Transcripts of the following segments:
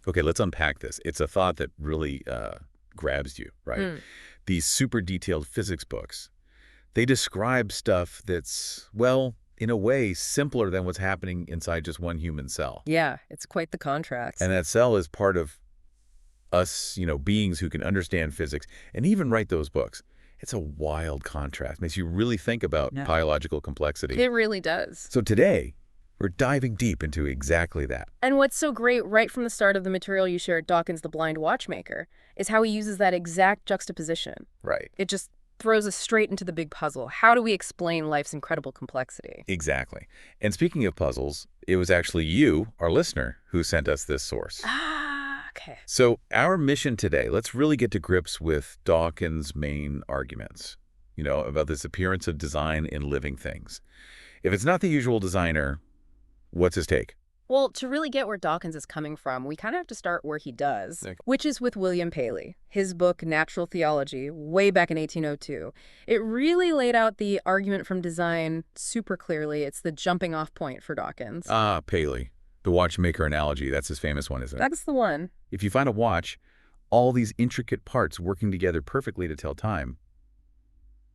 Okay, let's unpack this. It's a thought that really grabs you, right? Mm. These super detailed physics books, they describe stuff that's, well, in a way, simpler than what's happening inside just one human cell. Yeah, it's quite the contrast. And that cell is part of us, beings who can understand physics and even write those books. It's a wild contrast. Makes you really think about Yeah. biological complexity. It really does. So today, we're diving deep into exactly that. And what's so great right from the start of the material you shared, Dawkins, the Blind Watchmaker, is how he uses that exact juxtaposition. Right. It just throws us straight into the big puzzle. How do we explain life's incredible complexity? Exactly. And speaking of puzzles, it was actually you, our listener, who sent us this source. Okay. So our mission today, let's really get to grips with Dawkins' main arguments, about this appearance of design in living things. If it's not the usual designer, what's his take? Well, to really get where Dawkins is coming from, we kind of have to start where he does, Okay. which is with William Paley. His book, Natural Theology, way back in 1802. It really laid out the argument from design super clearly. It's the jumping off point for Dawkins. Ah, Paley. The watchmaker analogy. That's his famous one, isn't it? That's the one. If you find a watch, all these intricate parts working together perfectly to tell time,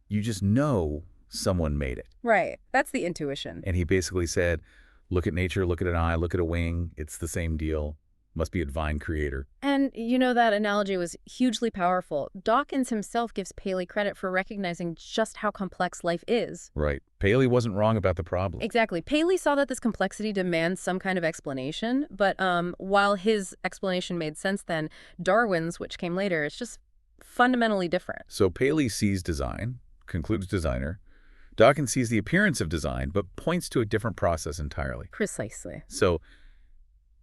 you just know someone made it. Right. That's the intuition. And he basically said, look at nature, look at an eye, look at a wing. It's the same deal. Must be a divine creator. And that analogy was hugely powerful. Dawkins himself gives Paley credit for recognizing just how complex life is. Right. Paley wasn't wrong about the problem. Exactly. Paley saw that this complexity demands some kind of explanation, but while his explanation made sense then, Darwin's, which came later, is just fundamentally different. So Paley sees design, concludes designer. Dawkins sees the appearance of design, but points to a different process entirely. Precisely. So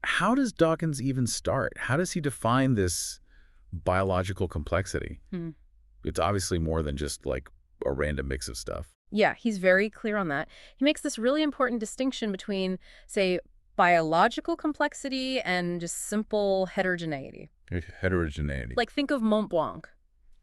how does Dawkins even start? How does he define this biological complexity? It's obviously more than just like a random mix of stuff. Yeah, he's very clear on that. He makes this really important distinction between, say, biological complexity and just simple heterogeneity. Heterogeneity. Like, think of Mont Blanc,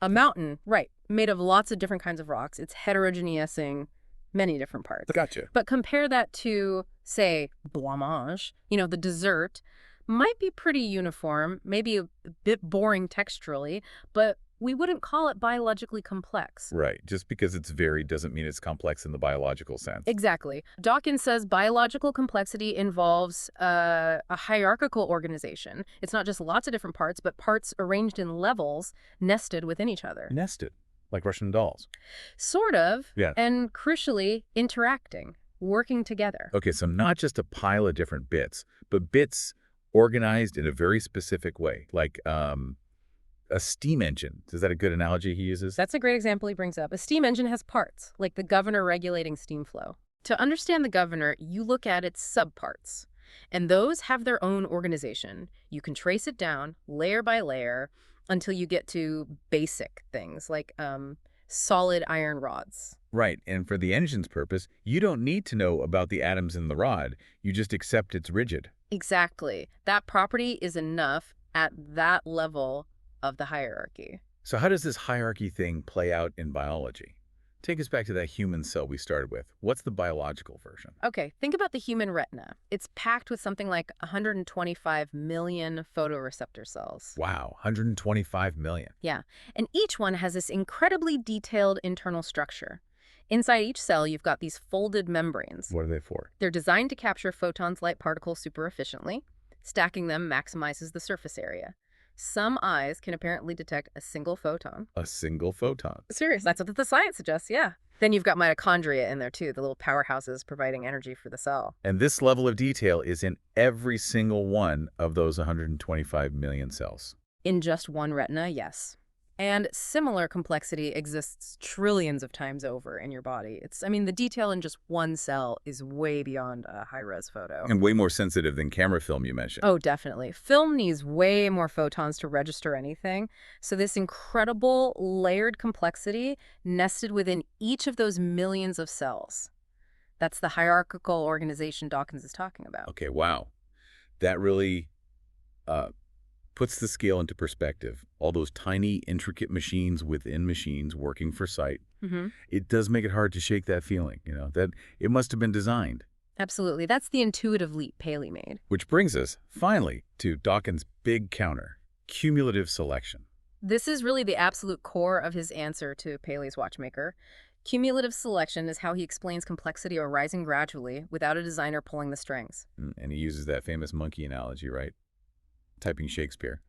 a mountain, right, made of lots of different kinds of rocks. It's heterogeneousing many different parts. Gotcha. But compare that to, say, blancmange, the dessert, might be pretty uniform, maybe a bit boring texturally, but we wouldn't call it biologically complex. Right. Just because it's varied doesn't mean it's complex in the biological sense. Exactly. Dawkins says biological complexity involves a hierarchical organization. It's not just lots of different parts, but parts arranged in levels nested within each other. Nested, like Russian dolls. Sort of. Yeah. And crucially, interacting, working together. Okay, so not just a pile of different bits, but bits organized in a very specific way, like a steam engine. Is that a good analogy he uses? That's a great example he brings up. A steam engine has parts, like the governor regulating steam flow. To understand the governor, you look at its subparts, and those have their own organization. You can trace it down layer by layer until you get to basic things like solid iron rods. Right, and for the engine's purpose, you don't need to know about the atoms in the rod. You just accept it's rigid. Exactly. That property is enough at that level of the hierarchy. So how does this hierarchy thing play out in biology? Take us back to that human cell we started with. What's the biological version? Okay, think about the human retina. It's packed with something like 125 million photoreceptor cells. Wow, 125 million. Yeah, and each one has this incredibly detailed internal structure. Inside each cell, you've got these folded membranes. What are they for? They're designed to capture photons, light particles super efficiently. Stacking them maximizes the surface area. Some eyes can apparently detect a single photon. A single photon. Serious. That's what the science suggests, yeah. Then you've got mitochondria in there too, the little powerhouses providing energy for the cell. And this level of detail is in every single one of those 125 million cells. In just one retina, yes. And similar complexity exists trillions of times over in your body. The detail in just one cell is way beyond a high-res photo. And way more sensitive than camera film you mentioned. Oh, definitely. Film needs way more photons to register anything. So this incredible layered complexity nested within each of those millions of cells. That's the hierarchical organization Dawkins is talking about. Okay, wow. That really puts the scale into perspective. All those tiny, intricate machines within machines working for sight. Mm-hmm. It does make it hard to shake that feeling, that it must have been designed. Absolutely. That's the intuitive leap Paley made. Which brings us, finally, to Dawkins' big counter, cumulative selection. This is really the absolute core of his answer to Paley's watchmaker. Cumulative selection is how he explains complexity arising gradually without a designer pulling the strings. And he uses that famous monkey analogy, right? Typing Shakespeare.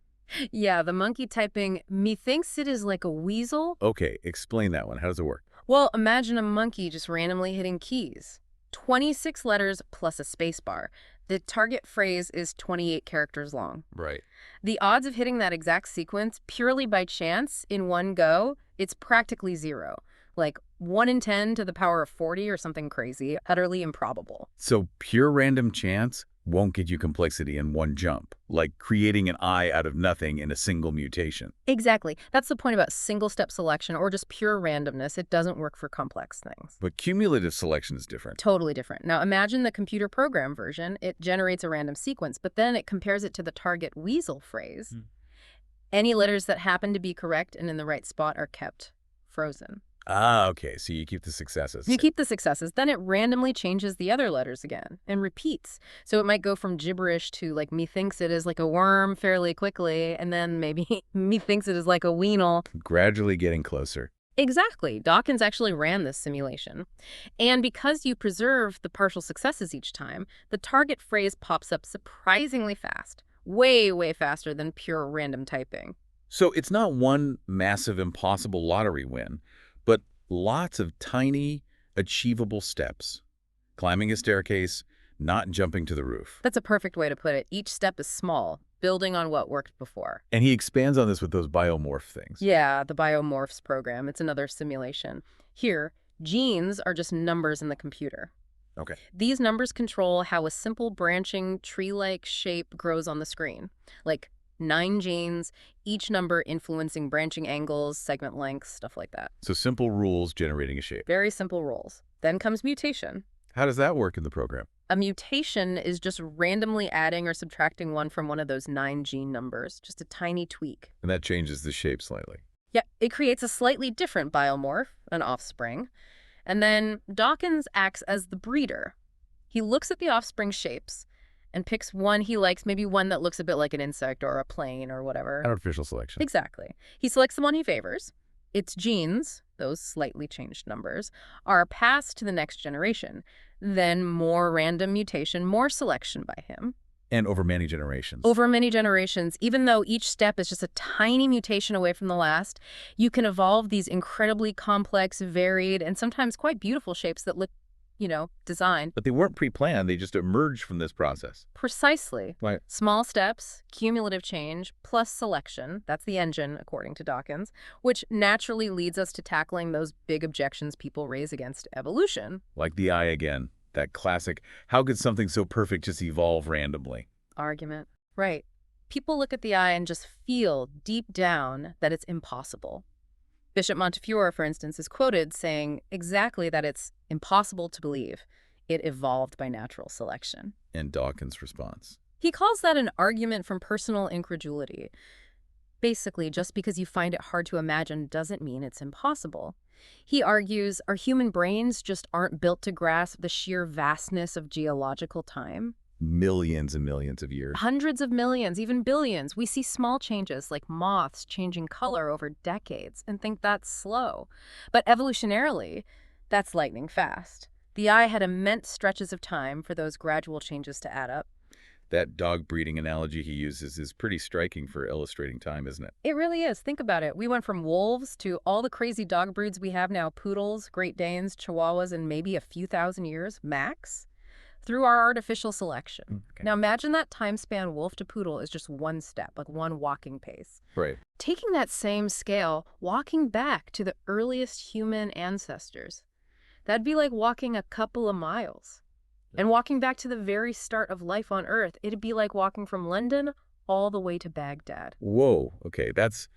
Yeah, the monkey typing, methinks it is like a weasel. Okay, explain that one. How does it work? Well, imagine a monkey just randomly hitting keys. 26 letters plus a space bar. The target phrase is 28 characters long. Right. The odds of hitting that exact sequence purely by chance in one go, it's practically zero. Like 1 in 10 to the power of 40 or something crazy, utterly improbable. So pure random chance won't get you complexity in one jump, like creating an eye out of nothing in a single mutation. Exactly. That's the point about single-step selection or just pure randomness. It doesn't work for complex things. But cumulative selection is different. Totally different. Now imagine the computer program version. It generates a random sequence, but then it compares it to the target weasel phrase. Any letters that happen to be correct and in the right spot are kept frozen. Ah, okay. So you keep the successes. You keep the successes, then it randomly changes the other letters again and repeats. So it might go from gibberish to like methinks it is like a worm fairly quickly, and then maybe methinks it is like a weanal. Gradually getting closer. Exactly. Dawkins actually ran this simulation. And because you preserve the partial successes each time, the target phrase pops up surprisingly fast. Way, way faster than pure random typing. So it's not one massive impossible lottery win, but lots of tiny, achievable steps. Climbing a staircase, not jumping to the roof. That's a perfect way to put it. Each step is small, building on what worked before. And he expands on this with those biomorph things. Yeah, the Biomorphs program. It's another simulation. Here, genes are just numbers in the computer. Okay. These numbers control how a simple branching tree-like shape grows on the screen. Like 9 genes, each number influencing branching angles, segment lengths, stuff like that. So simple rules generating a shape. Very simple rules. Then comes mutation. How does that work in the program? A mutation is just randomly adding or subtracting one from one of those 9 gene numbers, just a tiny tweak. And that changes the shape slightly. Yeah, it creates a slightly different biomorph, an offspring. And then Dawkins acts as the breeder. He looks at the offspring shapes and picks one he likes, maybe one that looks a bit like an insect or a plane or whatever. Artificial selection. Exactly. He selects the one he favors. Its genes, those slightly changed numbers, are passed to the next generation. Then more random mutation, more selection by him. And over many generations. Over many generations, even though each step is just a tiny mutation away from the last, you can evolve these incredibly complex, varied, and sometimes quite beautiful shapes that look, designed. But they weren't pre-planned. They just emerged from this process. Precisely. Right. Small steps, cumulative change, plus selection. That's the engine, according to Dawkins, which naturally leads us to tackling those big objections people raise against evolution. Like the eye again. That classic, how could something so perfect just evolve randomly? Argument. Right. People look at the eye and just feel deep down that it's impossible. Bishop Montefiore, for instance, is quoted saying exactly that it's impossible to believe it evolved by natural selection. And Dawkins' response. He calls that an argument from personal incredulity. Basically, just because you find it hard to imagine doesn't mean it's impossible. He argues our human brains just aren't built to grasp the sheer vastness of geological time. Millions and millions of years. Hundreds of millions, even billions. We see small changes like moths changing color over decades and think that's slow. But evolutionarily, that's lightning fast. The eye had immense stretches of time for those gradual changes to add up. That dog breeding analogy he uses is pretty striking for illustrating time, isn't it? It really is. Think about it. We went from wolves to all the crazy dog breeds we have now, poodles, Great Danes, Chihuahuas, in maybe a few thousand years, max, through our artificial selection. Okay. Now imagine that time span wolf to poodle is just one step, like one walking pace. Right. Taking that same scale, walking back to the earliest human ancestors, that'd be like walking a couple of miles. And walking back to the very start of life on Earth, it'd be like walking from London all the way to Baghdad. Whoa. Okay, that's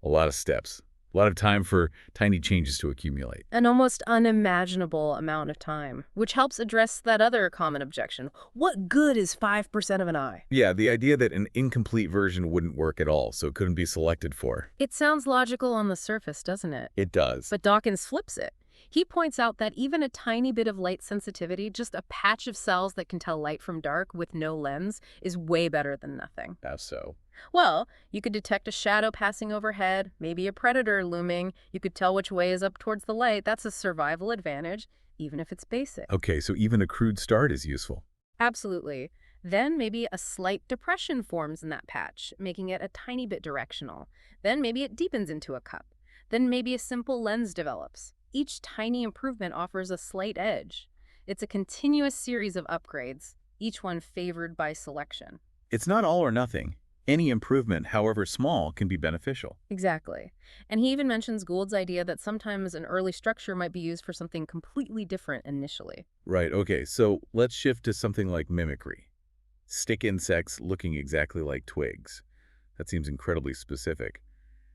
a lot of steps. A lot of time for tiny changes to accumulate. An almost unimaginable amount of time, which helps address that other common objection. What good is 5% of an eye? Yeah, the idea that an incomplete version wouldn't work at all, so it couldn't be selected for. It sounds logical on the surface, doesn't it? It does. But Dawkins flips it. He points out that even a tiny bit of light sensitivity, just a patch of cells that can tell light from dark with no lens, is way better than nothing. How so? Well, you could detect a shadow passing overhead, maybe a predator looming. You could tell which way is up towards the light. That's a survival advantage, even if it's basic. Okay, so even a crude start is useful. Absolutely. Then maybe a slight depression forms in that patch, making it a tiny bit directional. Then maybe it deepens into a cup. Then maybe a simple lens develops. Each tiny improvement offers a slight edge. It's a continuous series of upgrades, each one favored by selection. It's not all or nothing. Any improvement, however small, can be beneficial. Exactly. And he even mentions Gould's idea that sometimes an early structure might be used for something completely different initially. Right, okay, so let's shift to something like mimicry. Stick insects looking exactly like twigs. That seems incredibly specific.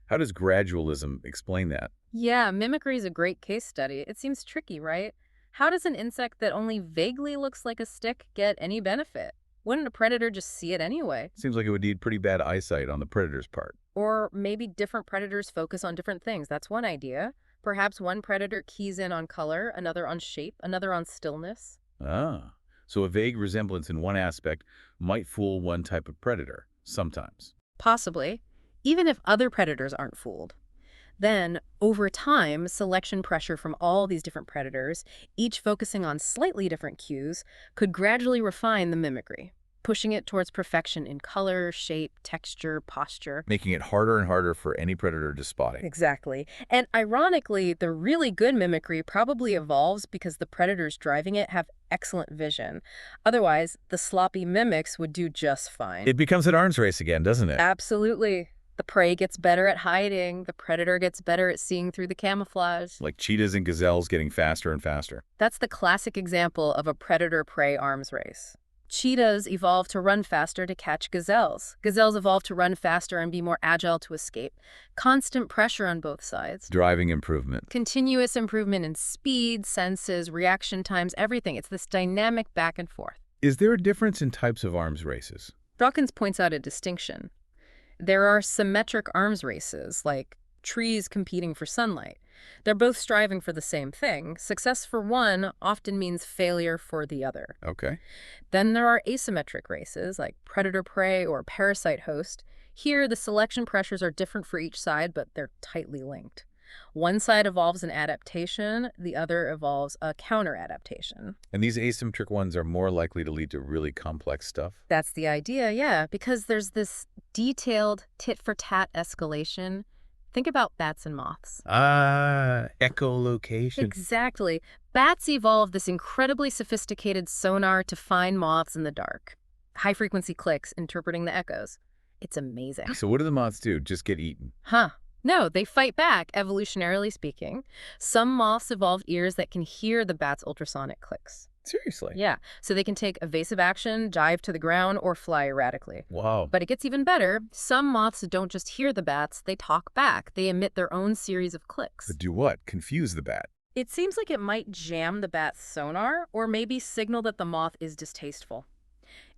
How does gradualism explain that? Yeah, mimicry is a great case study. It seems tricky, right? How does an insect that only vaguely looks like a stick get any benefit? Wouldn't a predator just see it anyway? Seems like it would need pretty bad eyesight on the predator's part. Or maybe different predators focus on different things. That's one idea. Perhaps one predator keys in on color, another on shape, another on stillness. Ah, so a vague resemblance in one aspect might fool one type of predator, sometimes. Possibly, even if other predators aren't fooled. Then, over time, selection pressure from all these different predators, each focusing on slightly different cues, could gradually refine the mimicry, pushing it towards perfection in color, shape, texture, posture. Making it harder and harder for any predator to spot it. Exactly. And ironically, the really good mimicry probably evolves because the predators driving it have excellent vision. Otherwise, the sloppy mimics would do just fine. It becomes an arms race again, doesn't it? Absolutely. The prey gets better at hiding. The predator gets better at seeing through the camouflage. Like cheetahs and gazelles getting faster and faster. That's the classic example of a predator-prey arms race. Cheetahs evolved to run faster to catch gazelles. Gazelles evolved to run faster and be more agile to escape. Constant pressure on both sides. Driving improvement. Continuous improvement in speed, senses, reaction times, everything. It's this dynamic back and forth. Is there a difference in types of arms races? Dawkins points out a distinction. There are symmetric arms races, like trees competing for sunlight. They're both striving for the same thing. Success for one often means failure for the other. Okay. Then there are asymmetric races, like predator-prey or parasite-host. Here, the selection pressures are different for each side, but they're tightly linked. One side evolves an adaptation, the other evolves a counter-adaptation. And these asymmetric ones are more likely to lead to really complex stuff? That's the idea, yeah, because there's this detailed tit-for-tat escalation. Think about bats and moths. Echolocation. Exactly. Bats evolved this incredibly sophisticated sonar to find moths in the dark. High-frequency clicks interpreting the echoes. It's amazing. So what do the moths do? Just get eaten? Huh. No, they fight back, evolutionarily speaking. Some moths evolved ears that can hear the bat's ultrasonic clicks. Seriously? Yeah, so they can take evasive action, dive to the ground, or fly erratically. Wow. But it gets even better. Some moths don't just hear the bats, they talk back. They emit their own series of clicks. But do what? Confuse the bat? It seems like it might jam the bat's sonar, or maybe signal that the moth is distasteful.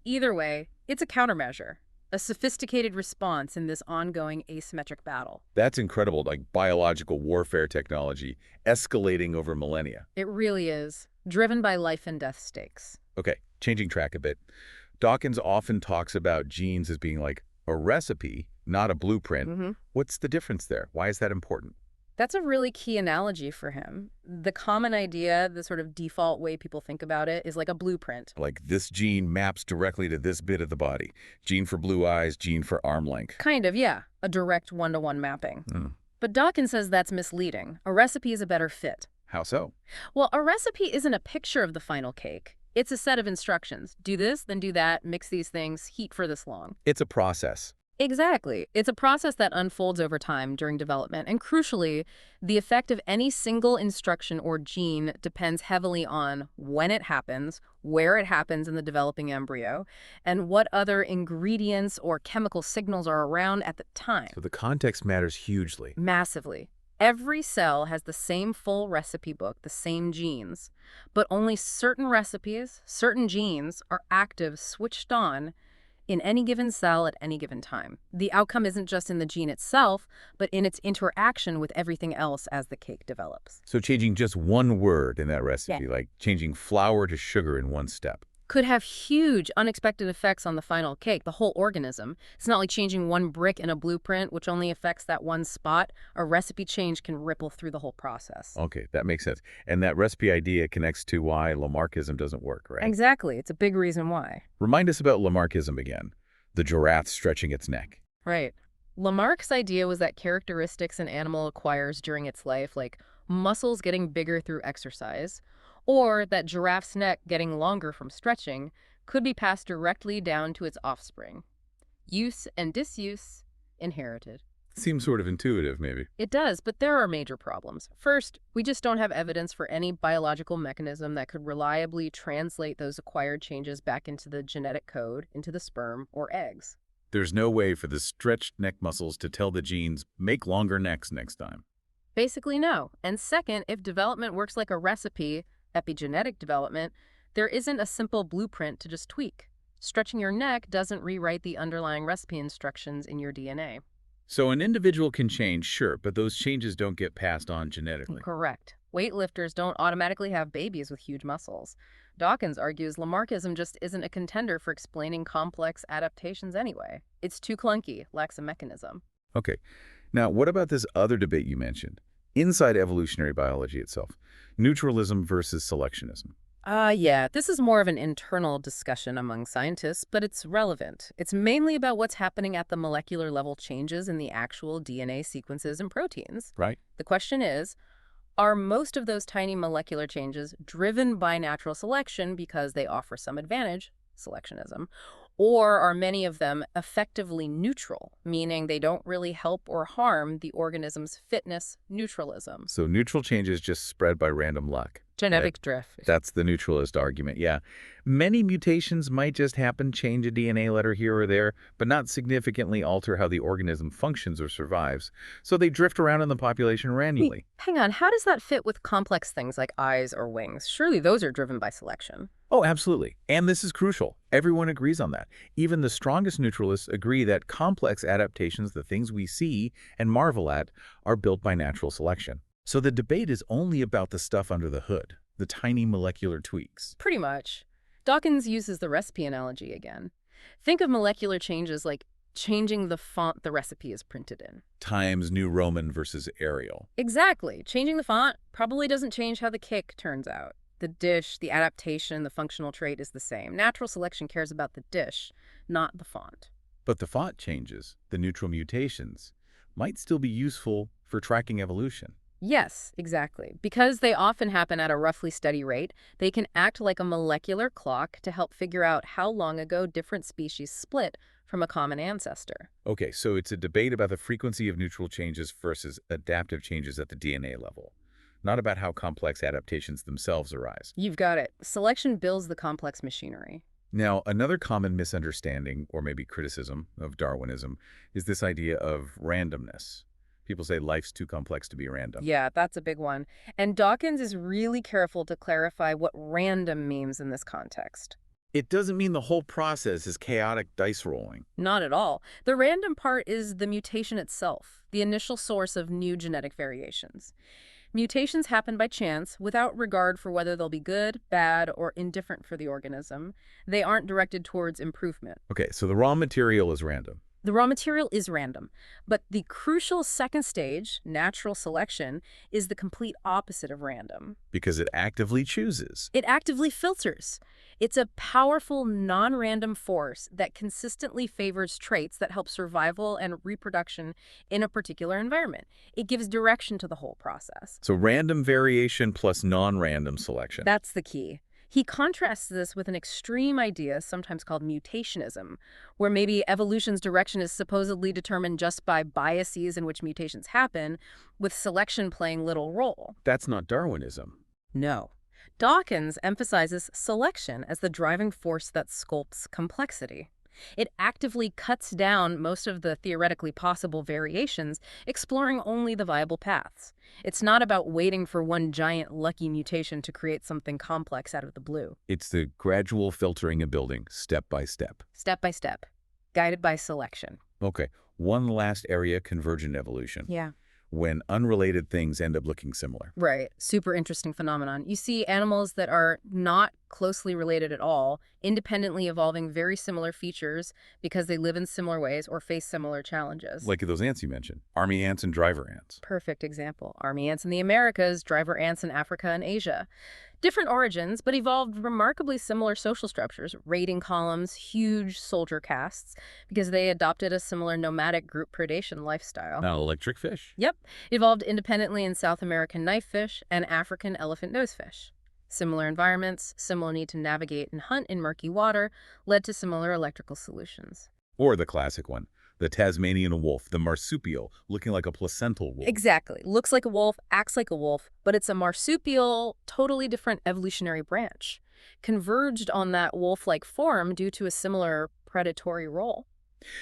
Either way, it's a countermeasure. A sophisticated response in this ongoing asymmetric battle. That's incredible, like biological warfare technology escalating over millennia. It really is, driven by life and death stakes. Okay, changing track a bit. Dawkins often talks about genes as being like a recipe, not a blueprint. What's the difference there? Why is that important? That's a really key analogy for him. The common idea, the sort of default way people think about it, is like a blueprint. Like this gene maps directly to this bit of the body. Gene for blue eyes, gene for arm length. Kind of, yeah. A direct one-to-one mapping. But Dawkins says that's misleading. A recipe is a better fit. How so? Well, a recipe isn't a picture of the final cake. It's a set of instructions. Do this, then do that, mix these things, heat for this long. It's a process. Exactly. It's a process that unfolds over time during development. And crucially, the effect of any single instruction or gene depends heavily on when it happens, where it happens in the developing embryo, and what other ingredients or chemical signals are around at the time. So the context matters hugely. Massively. Every cell has the same full recipe book, the same genes, but only certain recipes, certain genes are active, switched on, in any given cell at any given time. The outcome isn't just in the gene itself, but in its interaction with everything else as the cake develops. So changing just one word in that recipe, like changing flour to sugar in one step. Could have huge, unexpected effects on the final cake, the whole organism. It's not like changing one brick in a blueprint, which only affects that one spot. A recipe change can ripple through the whole process. Okay, that makes sense. And that recipe idea connects to why Lamarckism doesn't work, right? Exactly. It's a big reason why. Remind us about Lamarckism again, the giraffe stretching its neck. Right. Lamarck's idea was that characteristics an animal acquires during its life, like muscles getting bigger through exercise, or that giraffe's neck getting longer from stretching, could be passed directly down to its offspring. Use and disuse inherited. Seems sort of intuitive, maybe. It does, but there are major problems. First, we just don't have evidence for any biological mechanism that could reliably translate those acquired changes back into the genetic code, into the sperm or eggs. There's no way for the stretched neck muscles to tell the genes, make longer necks next time. Basically, no. And second, if development works like a recipe, epigenetic development, there isn't a simple blueprint to just tweak. Stretching your neck doesn't rewrite the underlying recipe instructions in your DNA. So an individual can change, sure, but those changes don't get passed on genetically. Correct. Weightlifters don't automatically have babies with huge muscles. Dawkins argues Lamarckism just isn't a contender for explaining complex adaptations anyway. It's too clunky, lacks a mechanism. Okay. Now, what about this other debate you mentioned? Inside evolutionary biology itself, neutralism versus selectionism. Yeah, this is more of an internal discussion among scientists, but it's relevant. It's mainly about what's happening at the molecular level changes in the actual DNA sequences and proteins. Right. The question is, are most of those tiny molecular changes driven by natural selection because they offer some advantage, selectionism, or are many of them effectively neutral, meaning they don't really help or harm the organism's fitness, neutralism? So neutral changes just spread by random luck. Genetic drift. That's the neutralist argument, yeah. Many mutations might just happen, change a DNA letter here or there, but not significantly alter how the organism functions or survives. So they drift around in the population randomly. Wait, hang on, how does that fit with complex things like eyes or wings? Surely those are driven by selection. Oh, absolutely. And this is crucial. Everyone agrees on that. Even the strongest neutralists agree that complex adaptations, the things we see and marvel at, are built by natural selection. So the debate is only about the stuff under the hood, the tiny molecular tweaks. Pretty much. Dawkins uses the recipe analogy again. Think of molecular changes like changing the font the recipe is printed in. Times New Roman versus Arial. Exactly. Changing the font probably doesn't change how the cake turns out. The dish, the adaptation, the functional trait is the same. Natural selection cares about the dish, not the font. But the font changes, the neutral mutations, might still be useful for tracking evolution. Yes, exactly. Because they often happen at a roughly steady rate, they can act like a molecular clock to help figure out how long ago different species split from a common ancestor. Okay, so it's a debate about the frequency of neutral changes versus adaptive changes at the DNA level, not about how complex adaptations themselves arise. You've got it. Selection builds the complex machinery. Now, another common misunderstanding, or maybe criticism, of Darwinism is this idea of randomness. People say life's too complex to be random. Yeah, that's a big one. And Dawkins is really careful to clarify what random means in this context. It doesn't mean the whole process is chaotic dice rolling. Not at all. The random part is the mutation itself, the initial source of new genetic variations. Mutations happen by chance without regard for whether they'll be good, bad, or indifferent for the organism. They aren't directed towards improvement. Okay, so the raw material is random. The raw material is random, but the crucial second stage, natural selection, is the complete opposite of random. Because it actively chooses. It actively filters. It's a powerful, non-random force that consistently favors traits that help survival and reproduction in a particular environment. It gives direction to the whole process. So random variation plus non-random selection. That's the key. He contrasts this with an extreme idea, sometimes called mutationism, where maybe evolution's direction is supposedly determined just by biases in which mutations happen, with selection playing little role. That's not Darwinism. No. Dawkins emphasizes selection as the driving force that sculpts complexity. It actively cuts down most of the theoretically possible variations, exploring only the viable paths. It's not about waiting for one giant lucky mutation to create something complex out of the blue. It's the gradual filtering and building, step by step. Step by step. guided by selection. Okay, one last area, convergent evolution, Yeah. when unrelated things end up looking similar. Right. Super interesting phenomenon. You see animals that are not closely related at all, independently evolving very similar features because they live in similar ways or face similar challenges. Like those ants you mentioned, army ants and driver ants. Perfect example. Army ants in the Americas, driver ants in Africa and Asia. Different origins, but evolved remarkably similar social structures, raiding columns, huge soldier castes, because they adopted a similar nomadic group predation lifestyle. Now, electric fish? Yep, evolved independently in South American knifefish and African elephant nosefish. Similar environments, similar need to navigate and hunt in murky water, led to similar electrical solutions. Or the classic one, the Tasmanian wolf, the marsupial, looking like a placental wolf. Exactly. Looks like a wolf, acts like a wolf, but it's a marsupial, totally different evolutionary branch. Converged on that wolf-like form due to a similar predatory role.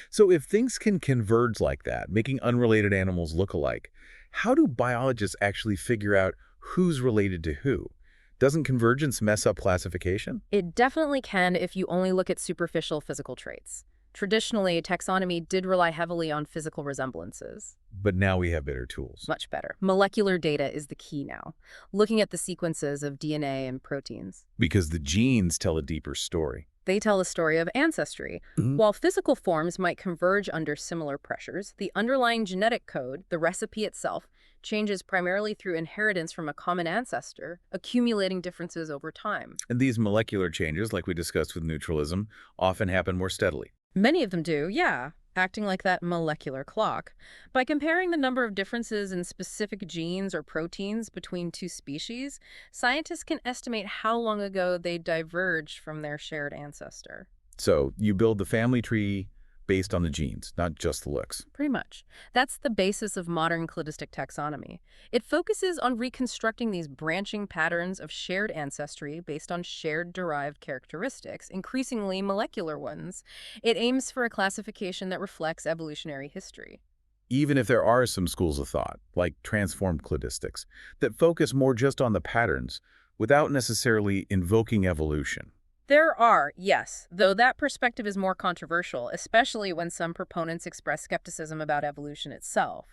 So if things can converge like that, making unrelated animals look alike, how do biologists actually figure out who's related to who? Doesn't convergence mess up classification? It definitely can if you only look at superficial physical traits. Traditionally, taxonomy did rely heavily on physical resemblances. But now we have better tools. Much better. Molecular data is the key now, looking at the sequences of DNA and proteins. Because the genes tell a deeper story. They tell a story of ancestry. While physical forms might converge under similar pressures, the underlying genetic code, the recipe itself, changes primarily through inheritance from a common ancestor, accumulating differences over time. And these molecular changes, like we discussed with neutralism, often happen more steadily. Many of them do, yeah, acting like that molecular clock. By comparing the number of differences in specific genes or proteins between two species, scientists can estimate how long ago they diverged from their shared ancestor. So you build the family tree based on the genes, not just the looks. Pretty much. That's the basis of modern cladistic taxonomy. It focuses on reconstructing these branching patterns of shared ancestry based on shared derived characteristics, increasingly molecular ones. It aims for a classification that reflects evolutionary history. Even if there are some schools of thought, like transformed cladistics, that focus more just on the patterns without necessarily invoking evolution. There are, yes, though that perspective is more controversial, especially when some proponents express skepticism about evolution itself.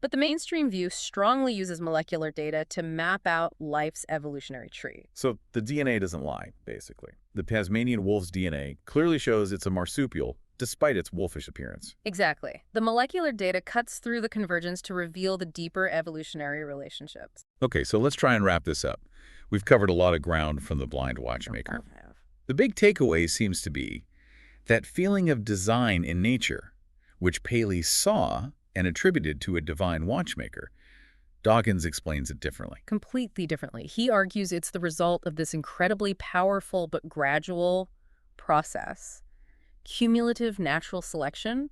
But the mainstream view strongly uses molecular data to map out life's evolutionary tree. So the DNA doesn't lie, basically. The Tasmanian wolf's DNA clearly shows it's a marsupial, despite its wolfish appearance. Exactly. The molecular data cuts through the convergence to reveal the deeper evolutionary relationships. Okay, so let's try and wrap this up. We've covered a lot of ground from the Blind Watchmaker. The big takeaway seems to be that feeling of design in nature, which Paley saw and attributed to a divine watchmaker. Dawkins explains it differently. Completely differently. He argues it's the result of this incredibly powerful but gradual process. Cumulative natural selection,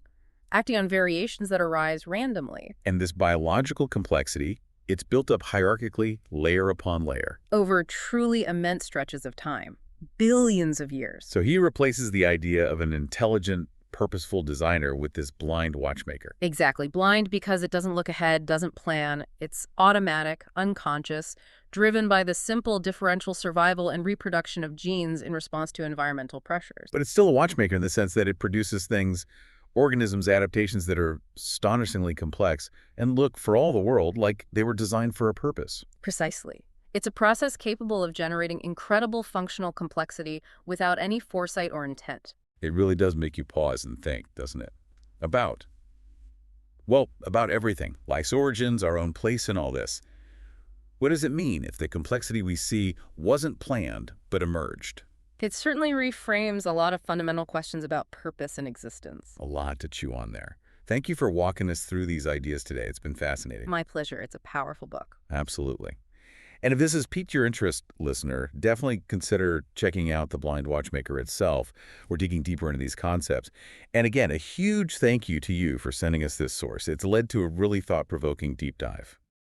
acting on variations that arise randomly. And this biological complexity, it's built up hierarchically, layer upon layer. Over truly immense stretches of time. Billions of years. So he replaces the idea of an intelligent, purposeful designer with this blind watchmaker. Exactly. Blind because it doesn't look ahead, doesn't plan. It's automatic, unconscious, driven by the simple differential survival and reproduction of genes in response to environmental pressures. But it's still a watchmaker in the sense that it produces things, organisms, adaptations that are astonishingly complex and look, for all the world, like they were designed for a purpose. Precisely. It's a process capable of generating incredible functional complexity without any foresight or intent. It really does make you pause and think, doesn't it? About everything. Life's origins, our own place in all this. What does it mean if the complexity we see wasn't planned, but emerged? It certainly reframes a lot of fundamental questions about purpose and existence. A lot to chew on there. Thank you for walking us through these ideas today. It's been fascinating. My pleasure. It's a powerful book. Absolutely. And if this has piqued your interest, listener, definitely consider checking out The Blind Watchmaker itself. We're digging deeper into these concepts. And again, a huge thank you to you for sending us this source. It's led to a really thought-provoking deep dive.